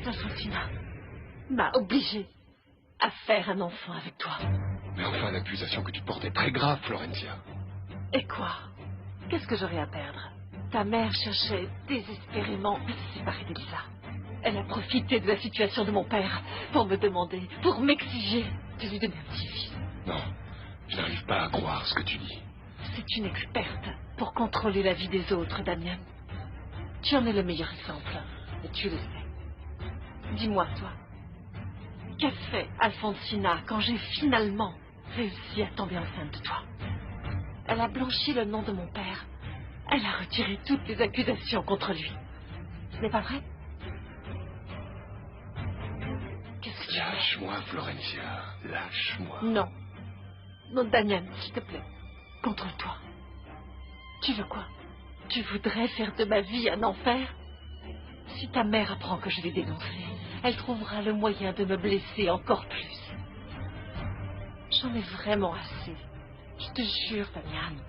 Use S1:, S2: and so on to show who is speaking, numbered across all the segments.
S1: Alfonsina m'a obligée à faire un enfant avec toi.
S2: Mais enfin, l'accusation que tu portes est très grave, Florencia.
S1: Et quoi? Qu'est-ce que j'aurais à perdre? Ta mère cherchait désespérément à se séparer d'Elisa. Elle a profité de la situation de mon père pour me demander, pour m'exiger de lui donner un petit-fils.
S2: Non, je n'arrive pas à croire ce que tu dis.
S1: C'est une experte pour contrôler la vie des autres, Damien. Tu en es le meilleur exemple, et tu le sais. Dis-moi, toi, qu'a fait Alfonsina quand j'ai finalement réussi à tomber enceinte de toi? Elle a blanchi le nom de mon père. Elle a retiré toutes les accusations contre lui. Ce n'est pas vrai? Qu'est-ce que tu fais?
S2: Lâche-moi, Florencia. Lâche-moi.
S1: Non. Non, Daniel, s'il te plaît. Contrôle-toi. Tu veux quoi? Tu voudrais faire de ma vie un enfer? Si ta mère apprend que je l'ai dénoncée, elle trouvera le moyen de me blesser encore plus. J'en ai vraiment assez. Je te jure, Damian.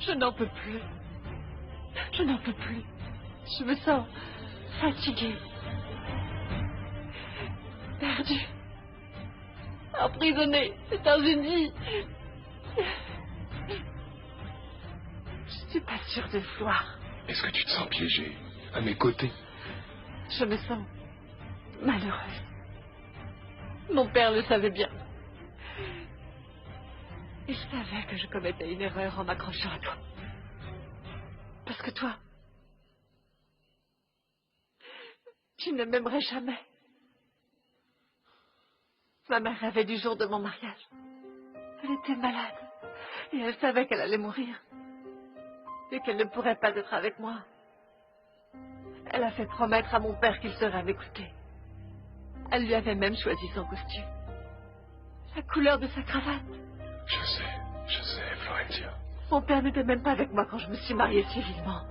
S1: Je n'en peux plus. Je n'en peux plus. Je me sens fatiguée. Perdue. Emprisonnée dans une vie. Je suis pas sûre de vouloir.
S2: Est-ce que tu te sens piégé à mes côtés?
S1: Je me sens malheureuse. Mon père le savait bien. Il savait que je commettais une erreur en m'accrochant à toi. Parce que toi, tu ne m'aimerais jamais. Ma mère rêvait du jour de mon mariage. Elle était malade. Et elle savait qu'elle allait mourir. Et qu'elle ne pourrait pas être avec moi. Elle a fait promettre à mon père qu'il serait à mes côtés. Elle lui avait même choisi son costume. La couleur de sa cravate.
S2: Je sais, Florencia.
S1: Mon père n'était même pas avec moi quand je me suis mariée civilement.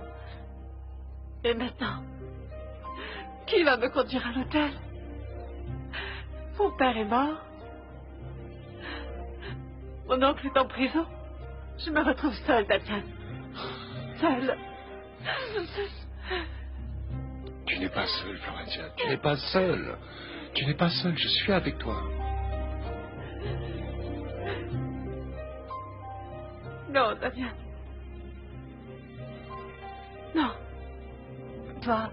S1: Et maintenant, qui va me conduire à l'hôtel? Mon père est mort. Mon oncle est en prison. Je me retrouve seule, Damien. Seule.
S2: Tu n'es pas seule, Florencia. Tu n'es pas seule. Tu n'es pas seule. Je suis avec toi.
S1: Non, Damien. Non. Toi,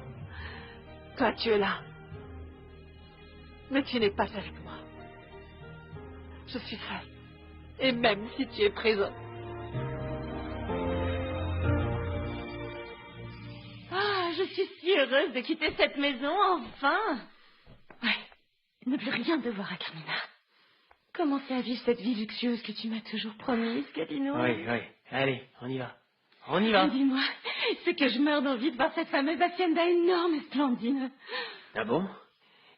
S1: tu es là. Mais tu n'es pas avec moi. Je suis seule. Et même si tu es présent.
S3: Ah, je suis si heureuse de quitter cette maison, enfin. Ouais, ne plus rien devoir à Carmina. Commencer à vivre cette vie luxueuse que tu m'as toujours promise, Calino.
S4: Oui, allez, on y va. On y va.
S3: Dis-moi, c'est que je meurs d'envie de voir cette fameuse hacienda énorme et splendide.
S4: Ah bon?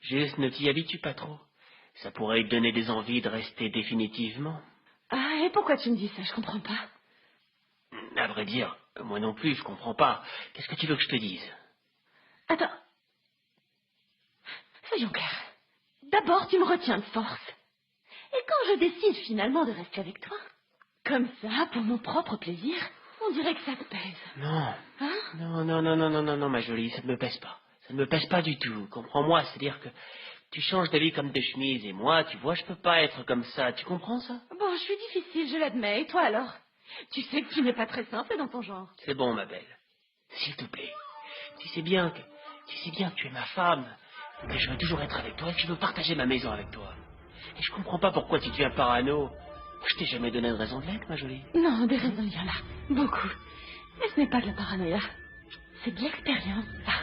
S4: Juste ne t'y habitue pas trop. Ça pourrait te donner des envies de rester définitivement.
S3: Ah, et pourquoi tu me dis ça? Je comprends pas.
S4: vrai dire, moi non plus, je comprends pas. Qu'est-ce que tu veux que je te dise?
S3: Attends. Soyons clairs. D'abord, tu me retiens de force. Et quand je décide finalement de rester avec toi, comme ça, pour mon propre plaisir, on dirait que ça te pèse.
S4: Non.
S3: Hein?
S4: Non, ma jolie, ça ne me pèse pas. Ça ne me pèse pas du tout. Comprends-moi, c'est-à-dire que tu changes d'avis comme de chemise, et moi, tu vois, je peux pas être comme ça. Tu comprends ça?
S3: Bon, je suis difficile, je l'admets. Et toi alors? Tu sais que tu n'es pas très simple dans ton genre.
S4: C'est bon, ma belle. S'il te plaît. Tu sais bien que tu es ma femme, que je veux toujours être avec toi et que je veux partager ma maison avec toi. Et je comprends pas pourquoi tu deviens parano. Je t'ai jamais donné de raison de l'être, ma jolie.
S3: Non, des raisons, il y en a. Beaucoup. Mais ce n'est pas de la paranoïa. C'est de l'expérience, ça.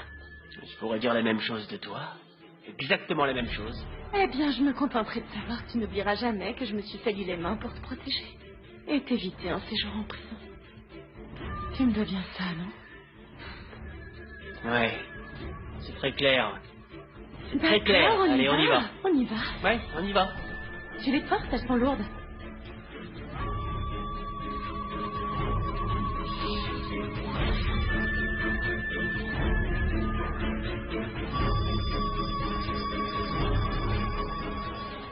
S4: Je pourrais dire la même chose de toi. Exactement la même chose.
S3: Eh bien, je me contenterai de savoir que tu n'oublieras jamais que je me suis sali les mains pour te protéger. Et t'éviter un séjour en prison. Tu me dois bien ça, non?
S4: Ouais. C'est très clair.
S3: D'accord,
S4: clair. Allez, on y va.
S3: On y va.
S4: Ouais, on y va.
S3: Tu les portes, elles sont lourdes.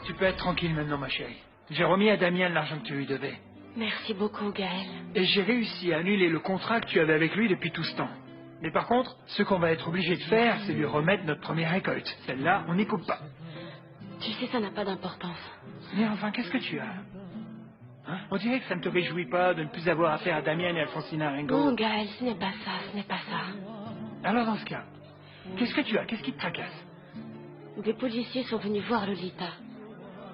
S5: Tu peux être tranquille maintenant, ma chérie. J'ai remis à Damien l'argent que tu lui devais.
S3: Merci beaucoup, Gaël.
S5: Et j'ai réussi à annuler le contrat que tu avais avec lui depuis tout ce temps. Mais par contre, ce qu'on va être obligé de faire, c'est lui remettre notre première récolte. Celle-là, on n'y coupe pas.
S3: Tu sais, ça n'a pas d'importance.
S5: Mais enfin, qu'est-ce que tu as? Hein? On dirait que ça ne te réjouit pas de ne plus avoir affaire à Damien et Alfonsina Ringo.
S3: Non, Gaël, ce n'est pas ça, ce n'est pas ça.
S5: Alors dans ce cas, qu'est-ce que tu as? Qu'est-ce qui te tracasse?
S3: Des policiers sont venus voir Lolita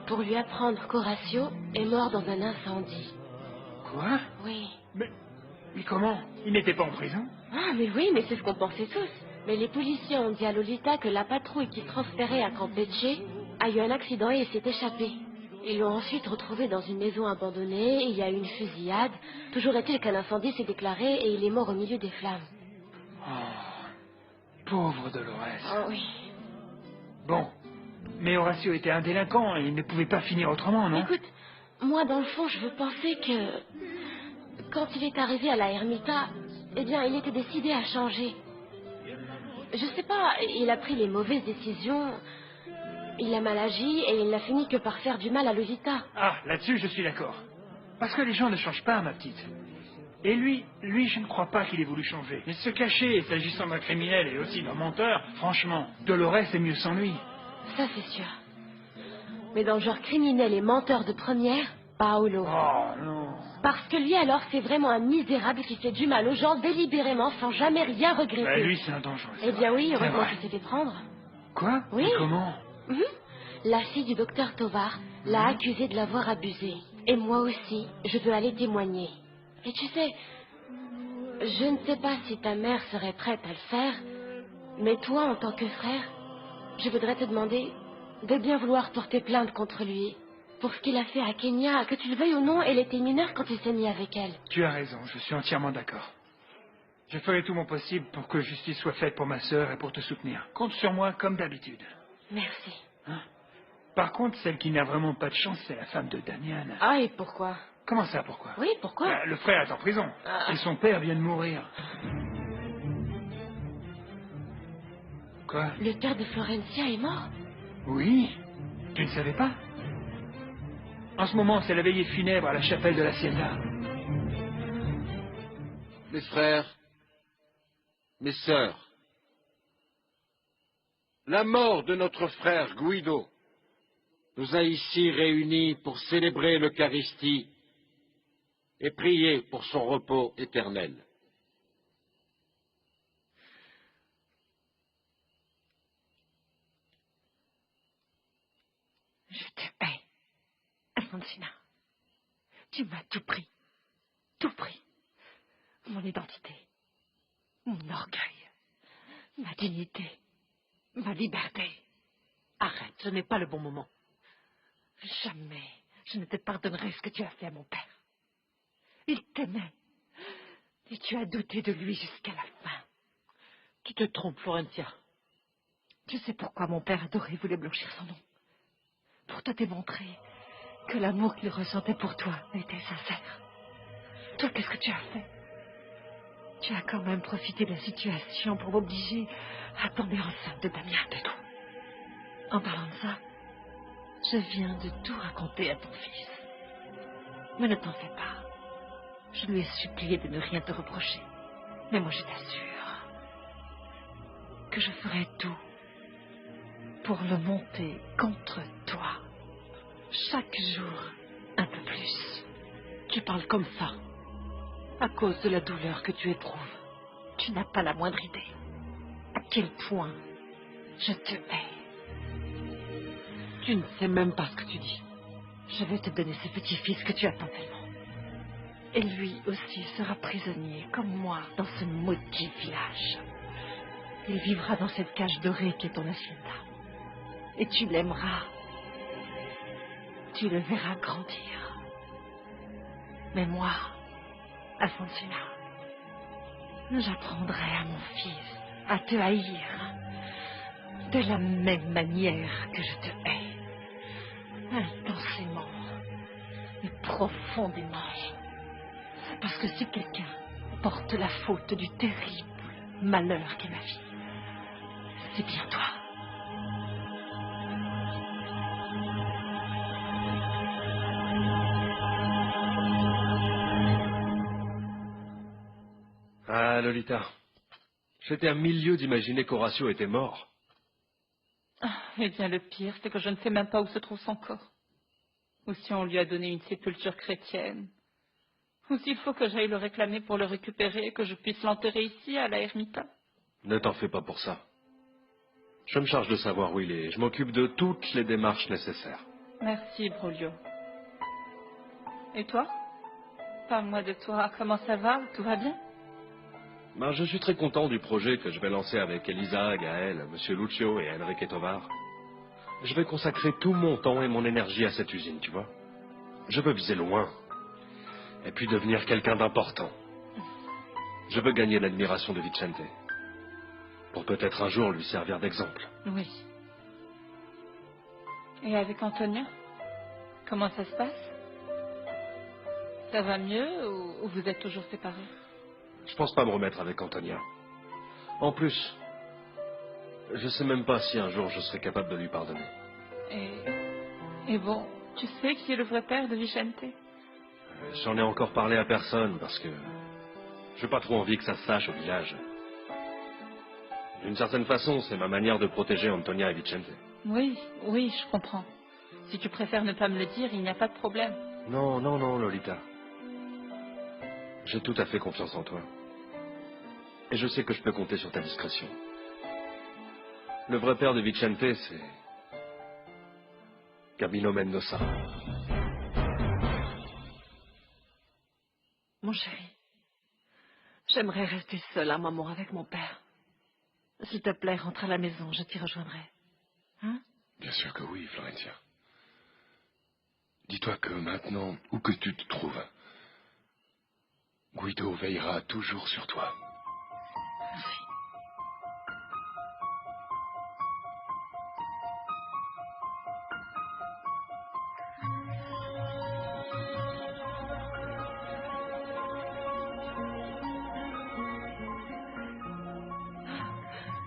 S3: pour lui apprendre qu'Horacio est mort dans un incendie.
S5: Quoi?
S3: Oui.
S5: Mais comment? Il n'était pas en prison?
S3: Ah, mais oui, mais c'est ce qu'on pensait tous. Mais les policiers ont dit à Lolita que la patrouille qui transférait à Campeche a eu un accident et s'est échappée. Ils l'ont ensuite retrouvée dans une maison abandonnée, il y a eu une fusillade. Toujours est-il qu'un incendie s'est déclaré et il est mort au milieu des flammes.
S5: Oh, pauvre Dolores.
S3: Oh oui.
S5: Bon, mais Horacio était un délinquant et il ne pouvait pas finir autrement, non?
S3: Écoute, moi dans le fond je veux penser que quand il est arrivé à la Ermita, eh bien il était décidé à changer. Je sais pas, il a pris les mauvaises décisions, il a mal agi et il n'a fini que par faire du mal à Lolita.
S5: Ah, là-dessus, je suis d'accord. Parce que les gens ne changent pas, ma petite. Et lui, je ne crois pas qu'il ait voulu changer. Mais se cacher, s'agissant d'un criminel et aussi d'un menteur, franchement, Dolores est mieux sans lui.
S3: Ça c'est sûr. Mais dans le genre criminel et menteur de première, Paolo.
S5: Oh, non.
S3: Parce que lui alors c'est vraiment un misérable qui fait du mal aux gens délibérément sans jamais rien regretter.
S5: Bah, lui, c'est un dangereux.
S3: Eh bien oui,
S5: C'est
S3: heureusement
S5: vrai.
S3: qu'il s'est fait prendre.
S5: Quoi?
S3: Oui.
S5: Mais comment?
S3: Mhm. La fille du docteur Tovar l'a accusé de l'avoir abusé. Et moi aussi, je veux aller témoigner. Et tu sais, je ne sais pas si ta mère serait prête à le faire, mais toi, en tant que frère, je voudrais te demander de bien vouloir porter plainte contre lui pour ce qu'il a fait à Kenya, que tu le veuilles ou non, elle était mineure quand il s'est mis avec elle.
S5: Tu as raison, je suis entièrement d'accord. Je ferai tout mon possible pour que justice soit faite pour ma sœur et pour te soutenir. Compte sur moi comme d'habitude.
S3: Merci.
S5: Par contre, celle qui n'a vraiment pas de chance, c'est la femme de Damian.
S3: Ah, et pourquoi?
S5: Comment ça, pourquoi?
S3: Oui, pourquoi?
S5: Bah, le frère est en prison.
S3: Ah.
S5: Et son père vient de mourir. Quoi?
S3: Le père de Florencia est mort?
S5: Oui? Tu ne savais pas? En ce moment, c'est la veillée funèbre à la chapelle de la Sienda.
S6: Mes frères, mes sœurs, la mort de notre frère Guido nous a ici réunis pour célébrer l'Eucharistie et prier pour son repos éternel.
S1: Je te hais, Alfonsina. Tu m'as tout pris. Tout pris. Mon identité. Mon orgueil. Ma dignité. Ma liberté. Arrête, ce n'est pas le bon moment. Jamais je ne te pardonnerai ce que tu as fait à mon père. Il t'aimait. Et tu as douté de lui jusqu'à la fin. Tu te trompes, Florentia. Tu sais pourquoi mon père adoré voulait blanchir son nom? Pour te démontrer que l'amour qu'il ressentait pour toi était sincère. Toi, qu'est-ce que tu as fait? Tu as quand même profité de la situation pour m'obliger à tomber enceinte de Damien.
S4: De tout.
S1: En parlant de ça, je viens de tout raconter à ton fils. Mais ne t'en fais pas. Je lui ai supplié de ne rien te reprocher. Mais moi, je t'assure que je ferai tout pour le monter contre toi. Chaque jour, un peu plus. Tu parles comme ça à cause de la douleur que tu éprouves. Tu n'as pas la moindre idée à quel point je te hais. Tu ne sais même pas ce que tu dis. Je vais te donner ce petit-fils que tu attends tellement. Et lui aussi sera prisonnier, comme moi, dans ce maudit village. Il vivra dans cette cage dorée qui est ton hacienda. Et tu l'aimeras. Tu le verras grandir. Mais moi, Alfonsina, j'apprendrai à mon fils à te haïr de la même manière que je te hais. Intensément et profondément. Parce que si quelqu'un porte la faute du terrible malheur qu'est ma vie, c'est bien toi.
S2: Ah, Lolita. J'étais à milieu d'imaginer qu'Horatio était mort.
S3: Ah, eh bien, le pire, c'est que je ne sais même pas où se trouve son corps. Ou si on lui a donné une sépulture chrétienne. Ou s'il faut que j'aille le réclamer pour le récupérer et que je puisse l'enterrer ici, à la ermita.
S2: Ne t'en fais pas pour ça. Je me charge de savoir où il est. Je m'occupe de toutes les démarches nécessaires.
S3: Merci, Broglio. Et toi? Parle-moi de toi. Comment ça va? Tout va bien?
S2: Ben, je suis très content du projet que je vais lancer avec Elisa, Gaël, Monsieur Lucio et Enrique Tovar. Je vais consacrer tout mon temps et mon énergie à cette usine, tu vois. Je veux viser loin. Et puis devenir quelqu'un d'important. Je veux gagner l'admiration de Vicente. Pour peut-être un jour lui servir d'exemple.
S3: Oui. Et avec Antonia? Comment ça se passe? Ça va mieux ou vous êtes toujours séparés?
S2: Je pense pas me remettre avec Antonia. En plus, je sais même pas si un jour je serai capable de lui pardonner.
S3: Et bon, tu sais qui est le vrai père de Vicente?
S2: J'en ai encore parlé à personne parce que j'ai pas trop envie que ça se sache au village. D'une certaine façon, c'est ma manière de protéger Antonia et Vicente.
S3: Oui, oui, je comprends. Si tu préfères ne pas me le dire, il n'y a pas de problème.
S2: Non, non, non, Lolita. J'ai tout à fait confiance en toi. Et je sais que je peux compter sur ta discrétion. Le vrai père de Vicente, c'est Camilo Mendoza.
S1: Mon chéri, j'aimerais rester seule un moment avec mon père. S'il te plaît, rentre à la maison, je t'y rejoindrai. Hein?
S2: Bien sûr que oui, Florentia. Dis-toi que maintenant, où que tu te trouves, Guido veillera toujours sur toi.
S1: Merci.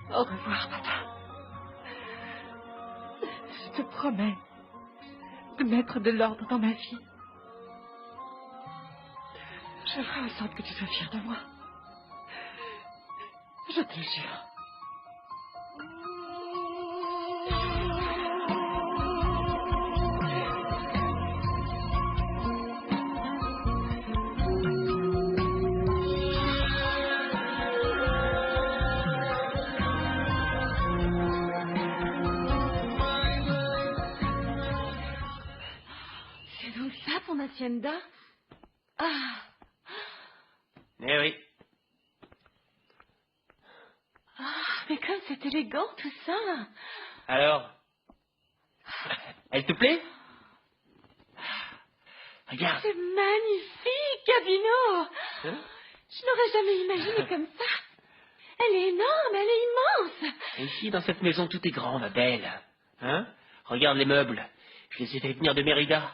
S1: Au revoir, papa. Je te promets de mettre de l'ordre dans ma vie. Je ferai en sorte que tu sois fier de moi. Je te le jure.
S3: C'est donc ça ton hacienda? Ah,
S4: Eh oui.
S3: mais comme c'est élégant tout ça.
S4: Alors, elle te plaît? Regarde.
S3: C'est magnifique, Gabino.
S4: Hein?
S3: Je n'aurais jamais imaginé comme ça. Elle est énorme, elle est immense.
S4: Et ici, dans cette maison, tout est grand, ma belle. Hein? Regarde les meubles. Je les ai fait venir de Mérida.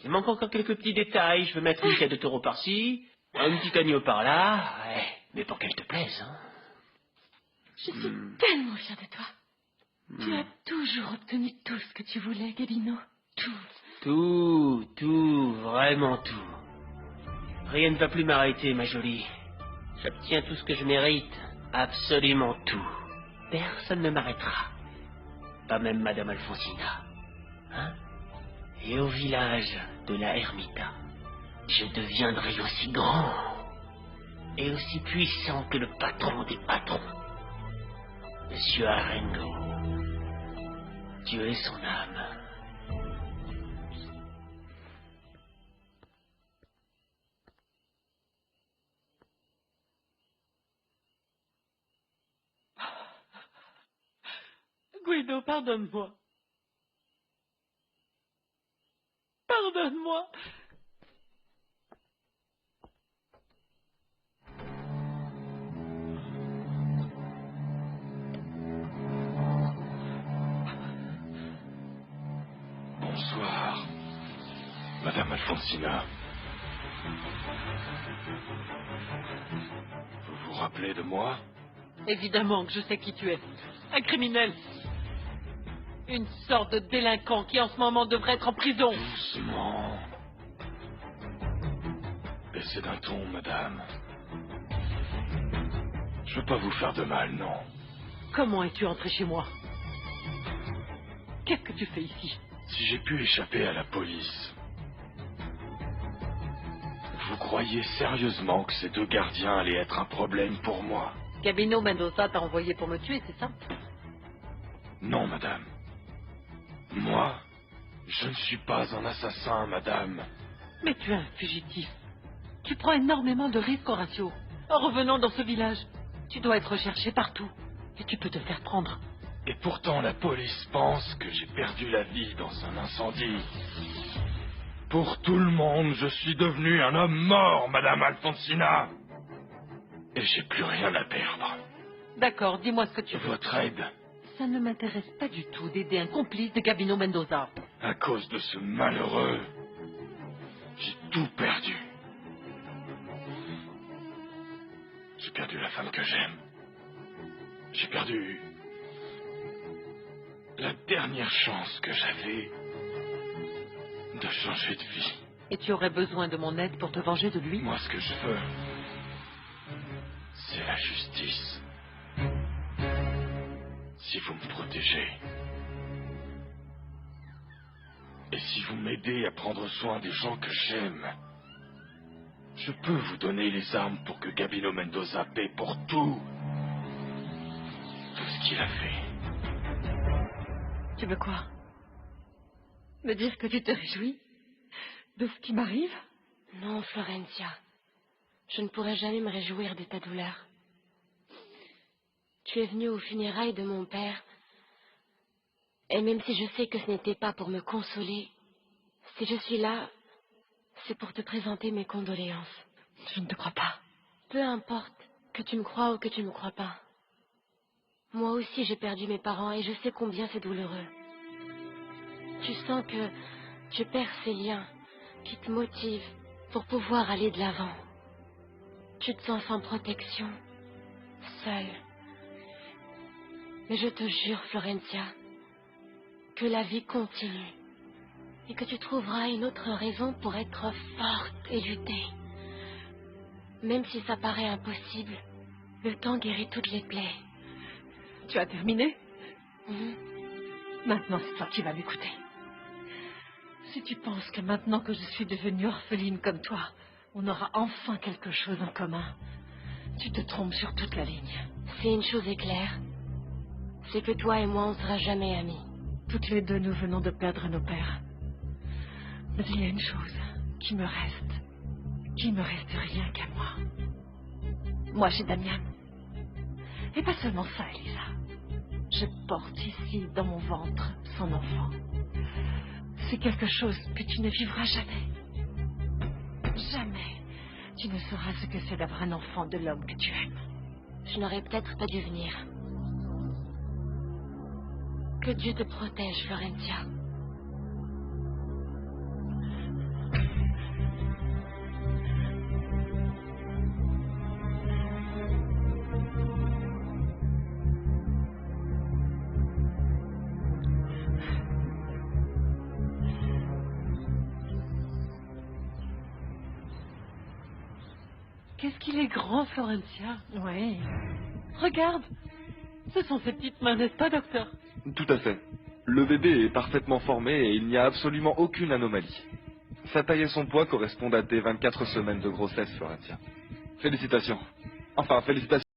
S4: Il manque encore quelques petits détails. Je veux mettre une tête de taureau par-ci, un petit agneau par-là. Ouais. Mais pour qu'elle te plaise, hein.
S3: Je suis tellement fière de toi. Tu as toujours obtenu tout ce que tu voulais, Gabino. Tout.
S4: Tout, vraiment tout. Rien ne va plus m'arrêter, ma jolie. J'obtiens tout ce que je mérite, absolument tout. Personne ne m'arrêtera. Pas même Madame Alfonsina. Hein? Et au village de la Ermita, je deviendrai aussi grand et aussi puissant que le patron des patrons, Monsieur Arengo. Dieu ait son âme.
S1: Guido, pardonne-moi. Pardonne-moi.
S2: Bonsoir, Madame Alfonsina. Vous vous rappelez de moi?
S1: Évidemment que je sais qui tu es. Un criminel. Une sorte de délinquant qui en ce moment devrait être en prison.
S2: Doucement. Baissez d'un ton, madame. Je veux pas vous faire de mal, non.
S1: Comment es-tu entré chez moi? Qu'est-ce que tu fais ici?
S2: Si j'ai pu échapper à la police, vous croyez sérieusement que ces deux gardiens allaient être un problème pour moi?
S1: Gabino Mendoza t'a envoyé pour me tuer, c'est ça?
S2: Non, madame. Moi, je ne suis pas un assassin, madame.
S1: Mais tu es un fugitif. Tu prends énormément de risques, Horatio. En revenant dans ce village, tu dois être recherché partout. Et tu peux te faire prendre.
S2: Et pourtant, la police pense que j'ai perdu la vie dans un incendie. Pour tout le monde, je suis devenu un homme mort, madame Alfonsina. Et j'ai plus rien à perdre.
S1: D'accord, dis-moi ce que tu veux.
S2: Votre aide,
S1: Ça ne m'intéresse pas du tout d'aider un complice de Gabino Mendoza.
S2: à cause de ce malheureux, j'ai tout perdu. J'ai perdu la femme que j'aime. J'ai perdu la dernière chance que j'avais de changer de vie.
S1: Et tu aurais besoin de mon aide pour te venger de lui?
S2: Moi, ce que je veux, c'est la justice. Si vous me protégez, et si vous m'aidez à prendre soin des gens que j'aime, je peux vous donner les armes pour que Gabino Mendoza paie pour tout ce qu'il a fait.
S3: Tu veux quoi? Me dire que tu te réjouis de ce qui m'arrive? Non, Florencia. Je ne pourrai jamais me réjouir de ta douleur. Tu es venue aux funérailles de mon père, et même si je sais que ce n'était pas pour me consoler, si je suis là, c'est pour te présenter mes condoléances. Je ne te crois pas. Peu importe que tu me crois ou que tu ne me crois pas. Moi aussi j'ai perdu mes parents et je sais combien c'est douloureux. Tu sens que tu perds ces liens qui te motivent pour pouvoir aller de l'avant. Tu te sens sans protection, seule. Mais je te jure, Florencia, que la vie continue et que tu trouveras une autre raison pour être forte et lutter. Même si ça paraît impossible, le temps guérit toutes les plaies.
S1: Tu as terminé?
S3: Mhm.
S1: Maintenant, c'est toi qui vas m'écouter. Si tu penses que maintenant que je suis devenue orpheline comme toi, on aura enfin quelque chose en commun, tu te trompes sur toute la ligne.
S3: Si une chose est claire, c'est que toi et moi, on ne sera jamais amis.
S1: Toutes les deux, nous venons de perdre nos pères. Mais il y a une chose qui me reste rien qu'à moi. Moi, j'ai Damian. Et pas seulement ça, Elisa. Je porte ici, dans mon ventre, son enfant. C'est quelque chose que tu ne vivras jamais. Jamais. Tu ne sauras ce que c'est d'avoir un enfant de l'homme que tu aimes.
S3: Je n'aurais peut-être pas dû venir. Que Dieu te protège, Florencia.
S1: Qu'est-ce qu'il est grand, Florencia.
S3: Oui.
S1: Regarde. Ce sont ses petites mains, n'est-ce pas, docteur?
S7: Tout à fait. Le bébé est parfaitement formé et il n'y a absolument aucune anomalie. Sa taille et son poids correspondent à tes 24 semaines de grossesse, Florencia. Félicitations. Enfin, félicitations.